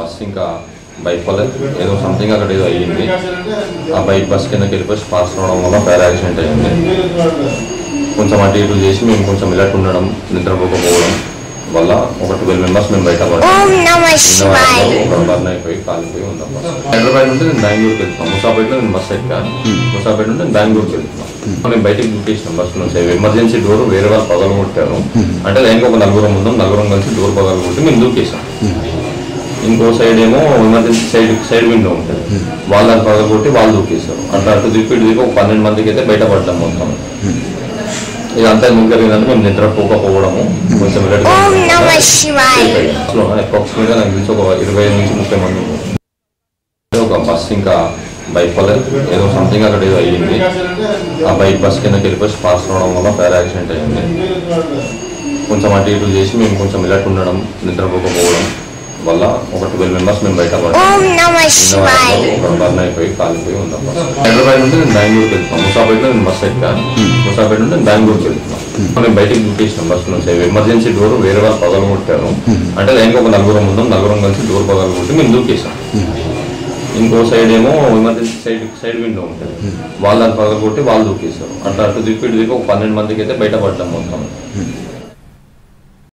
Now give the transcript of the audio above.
Bus ఇంకా bike వల్ల ఏదో సంథింగ్ అక్కడ ఏదో అయ్యింది. ఆ బైక్ బస్ కిందకి వెళ్ళిపోయి పాస్ అవడం వల్ల ఫైర్ యాక్సిడెంట్ అయ్యింది. కొంచెం అటు ఇటు చేసి మేము కొంచెం ఇలాంటి ఉండడం, నిద్రపోకపోవడం వల్ల ఒక 12 మెంబర్స్ మేము బయట బర్న్ అయిపోయి కాలిపోయి ఉన్నాం. హైదరాబాద్ నుండి నేను బెంగళూరుకి వెళ్తున్నాం. ముసాపేటలో నేను బస్ ఎక్కాను. ముసాపేట నుండి నేను బెంగళూరుకి వెళ్తున్నాం. నేను బయటకు బుక్ చేసిన బస్ నుంచి ఎమర్జెన్సీ డోర్ వేరే వాళ్ళు పగలగొట్టారు. అంటే లైన్కి ఒక నలుగురం ఉందాం, నలుగురం కలిసి డోర్ పగలగొట్టి మేము దూకేసాం. ఇంకో సైడ్ ఏమో ఎమర్జెన్సీ సైడ్ విండో ఉంటుంది, వాళ్ళని పగలగొట్టి వాళ్ళు దూకేస్తారు. అట్లా అటు దిప్పి ఒక 12 మందికి అయితే బయటపడ్డాం మొత్తం. ఇదంతా ఎందుకు జరిగిందంటే మేము నిద్రపోకపోవడము, కొంచెం అప్రాక్సిమేట్గా నాకు తెలిసి ఒక 25 నుంచి 30 మంది. ఒక బస్ ఇంకా బైక్ వల్ల ఏదో సంథింగ్ అక్కడ ఏదో అయ్యింది. ఆ బైక్ బస్ కిందకి వెళ్ళిపోయి పాస్ అవడం వల్ల ఫైర్ యాక్సిడెంట్ అయ్యింది. కొంచెం అటు ఇటు చేసి మేము కొంచెం ఇలాంటి ఉండడం, నిద్రపోకపోవడం వల్ల ఒక 12 మెంబర్స్ మేము బయట బర్న్ అయిపోయి కాలిపోయి ఉన్నాం. హైదరాబాద్ నుండి నేను బెంగళూరుకి వెళ్తున్నాం. ముసాపేటలో నేను బస్ ఎక్కాను. ముసాపేట నుండి నేను బెంగళూరుకి వెళ్తున్నాం. నేను బయటకు బుక్ చేసిన బస్ నుంచి ఎమర్జెన్సీ డోర్ వేరే వాళ్ళు పగలగొట్టారు. అంటే లైన్కి ఒక నలుగురం ఉందాం, నలుగురం కలిసి డోర్ పగలగొట్టి మేము దూకేసాం. ఇంకో సైడ్ ఏమో ఎమర్జెన్సీ సైడ్ విండో ఉంటుంది, వాళ్ళని పగలగొట్టి వాళ్ళు దూకేస్తారు. అట్లా అటు దిప్పి ఒక 12 మందికి అయితే బయటపడ్డాం మొత్తం.